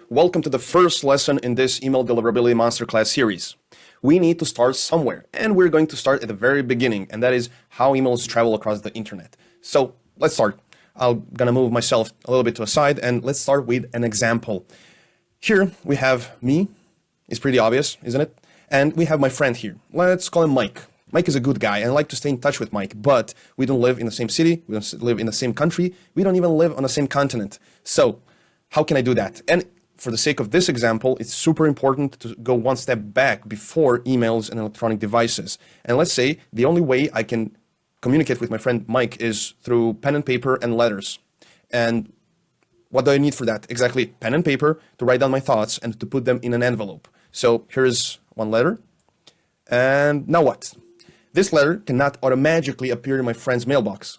Welcome to the first lesson in this email deliverability masterclass series. We need to start somewhere, and we're going to start at the very beginning, and that is how emails travel across the internet. So let's start. I'm gonna move myself a little bit to a side, and let's start with an example. Here we have me. It's pretty obvious, isn't it? And we have my friend here. Let's call him Mike. Mike is a good guy, and I like to stay in touch with Mike, but we don't live in the same city, we don't live in the same country, we don't even live on the same continent. So how can I do that? And for the sake of this example, it's super important to go one step back before emails and electronic devices. And let's say the only way I can communicate with my friend Mike is through pen and paper and letters. And what do I need for that? Exactly, pen and paper to write down my thoughts and to put them in an envelope. So here's one letter. And now what? This letter cannot automatically appear in my friend's mailbox.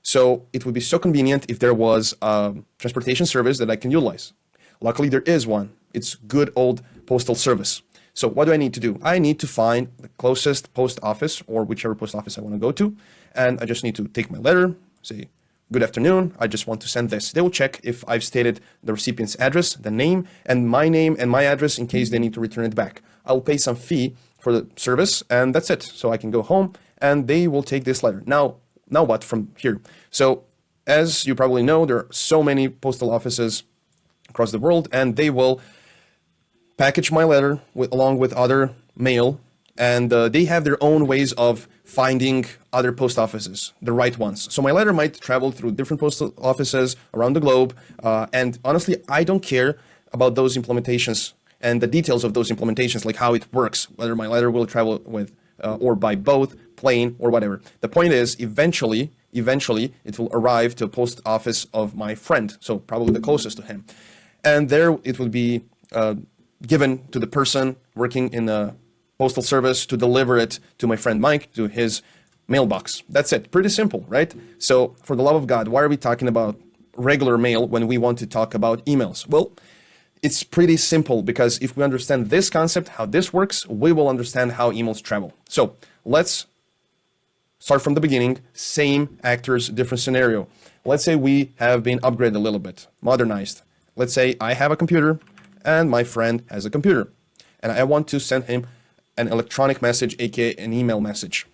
So it would be so convenient if there was a transportation service that I can utilize. Luckily, there is one. It's good old postal service. So what do I need to do? I need to find the closest post office or whichever post office I want to go to. And I just need to take my letter, say, good afternoon, I just want to send this. They will check if I've stated the recipient's address, the name and my address in case they need to return it back. I'll pay some fee for the service, and that's it. So I can go home and they will take this letter. Now what from here? So as you probably know, there are so many postal offices across the world, and they will package my letter along with other mail, and they have their own ways of finding other post offices, the right ones. So my letter might travel through different postal offices around the globe, and honestly, I don't care about those implementations and the details of those implementations, like how it works, whether my letter will travel with or by boat, plane, or whatever. The point is, eventually, it will arrive to a post office of my friend, so probably the closest to him. And there it will be given to the person working in the postal service to deliver it to my friend Mike, to his mailbox. That's it. Pretty simple, right? So for the love of God, why are we talking about regular mail when we want to talk about emails? Well, it's pretty simple, because if we understand this concept, how this works, we will understand how emails travel. So let's start from the beginning. Same actors, different scenario. Let's say we have been upgraded a little bit, modernized. Let's say I have a computer and my friend has a computer, and I want to send him an electronic message, aka an email message.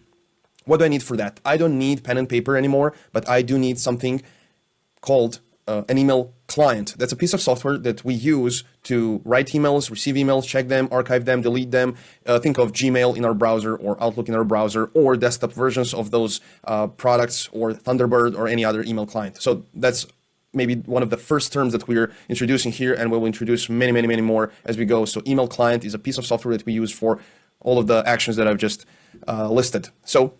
What do I need for that? I don't need pen and paper anymore, but I do need something called an email client. That's a piece of software that we use to write emails, receive emails, check them, archive them, delete them. Think of Gmail in our browser or Outlook in our browser, or desktop versions of those products, or Thunderbird or any other email client. So that's maybe one of the first terms that we're introducing here, and we'll introduce many more as we go. So email client is a piece of software that we use for all of the actions that I've just listed. So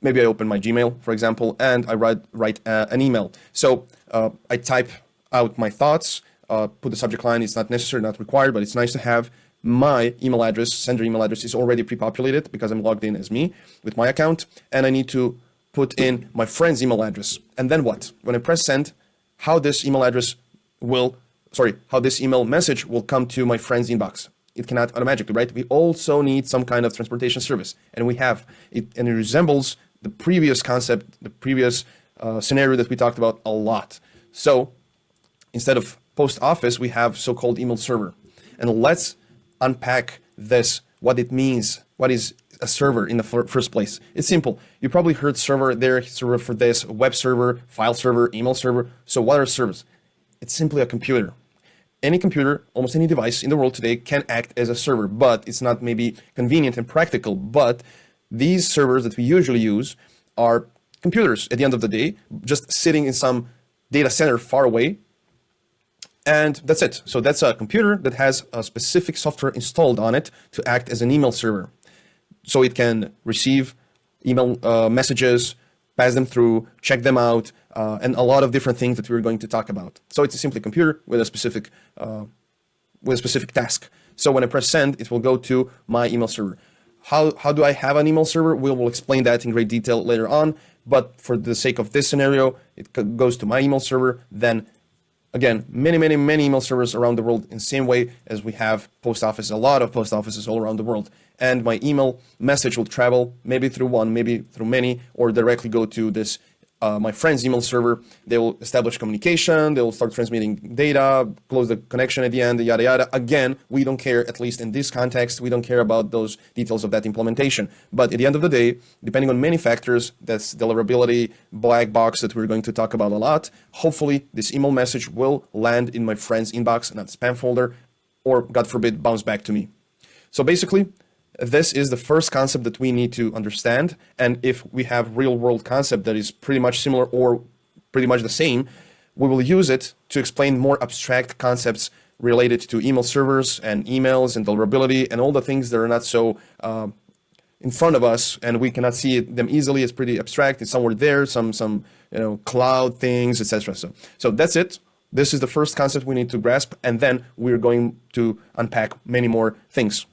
maybe I open my Gmail, for example, and I write an email. So I type out my thoughts, put the subject line. It's not necessary, not required, but it's nice to have. My email address, sender email address, is already pre-populated because I'm logged in as me with my account, and I need to put in my friend's email address. And then what? When I press send, how this email message will come to my friend's inbox. It cannot automatically, right? We also need some kind of transportation service, and we have it, and it resembles the previous concept, the previous scenario that we talked about a lot. So instead of post office, we have so-called email server. And let's unpack this, what it means, what is a server in the first place. It's simple. You probably heard server there, server for this, web server, file server, email server. So what are servers? It's simply a computer. Any computer, almost any device in the world today can act as a server, but it's not maybe convenient and practical. But these servers that we usually use are computers at the end of the day, just sitting in some data center far away. And that's it. So that's a computer that has a specific software installed on it to act as an email server. So it can receive email messages, pass them through, check them out, and a lot of different things that we're going to talk about. So it's simply a computer with a specific task. So when I press send, it will go to my email server. How do I have an email server? We will explain that in great detail later on. But for the sake of this scenario, it goes to my email server. Then again, many email servers around the world, in the same way as we have post offices, a lot of post offices all around the world. And my email message will travel maybe through one, maybe through many, or directly go to this my friend's email server. They will establish communication, they will start transmitting data, close the connection at the end, yada yada. Again, we don't care, at least in this context, we don't care about those details of that implementation. But at the end of the day, depending on many factors, that's deliverability, black box that we're going to talk about a lot, hopefully this email message will land in my friend's inbox, not spam folder, or God forbid, bounce back to me. So basically, this is the first concept that we need to understand. And if we have real world concept that is pretty much similar or pretty much the same, we will use it to explain more abstract concepts related to email servers and emails and deliverability and all the things that are not so in front of us and we cannot see them easily. It's pretty abstract. It's somewhere there, some cloud things, etc. So that's it. This is the first concept we need to grasp, and then we're going to unpack many more things.